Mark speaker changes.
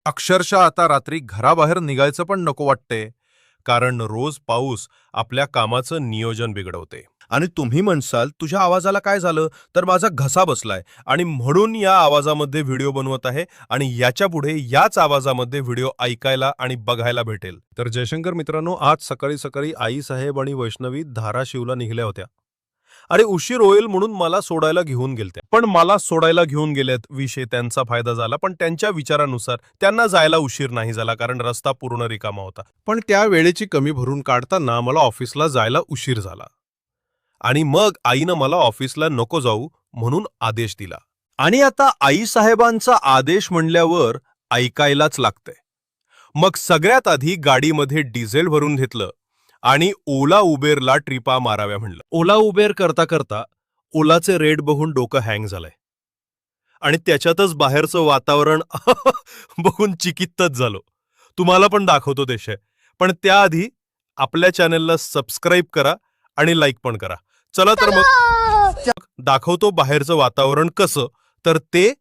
Speaker 1: अक्षरशः आता रात्री घराबाहेर निघायचं पण नको वाटते, कारण रोज पाऊस आपल्या कामाचं नियोजन बिघडवते. आणि तुम्ही म्हणसाल तुझ्या आवाजाला काय झालं, तर माझा घसा बसलाय आणि म्हणून या आवाजामध्ये व्हिडिओ बनवत आहे आणि याच्या पुढे याच आवाजामध्ये व्हिडिओ ऐकायला आणि बघायला भेटेल. तर जयशंकर मित्रांनो, आज सकाळी सकाळी आई साहेब आणि वैष्णवी धाराशिवला निघल्या होत्या आणि उशीर होईल म्हणून मला सोडायला घेऊन गेलत्या. पण मला सोडायला घेऊन गेल्यात विषय त्यांचा फायदा झाला, पण त्यांच्या विचारानुसार त्यांना जायला उशीर नाही झाला, कारण रस्ता पूर्ण रिकामा होता. पण त्या वेळेची कमी भरून काढताना मला ऑफिसला जायला उशीर झाला आणि मग आईनं मला ऑफिसला नको जाऊ म्हणून आदेश दिला. आणि आता आई साहेबांचा आदेश म्हणल्यावर ऐकायलाच लागतंय. मग सगळ्यात आधी गाडीमध्ये डिझेल भरून घेतलं आणि ओला उबेरला ट्रिपा माराव्या म्हणलं. ओला उबेर करता करता ओलाचे रेट बघून डोकं हँग झालंय आणि त्याच्यातच बाहेरचं वातावरण बघून चिकित्तच झालो. तुम्हाला पण दाखवतो देशय, पण त्याआधी आपल्या चॅनलला सबस्क्राईब करा आणि लाईक पण करा. चला तर मग दाखवतो बाहेरचं वातावरण कसं, तर ते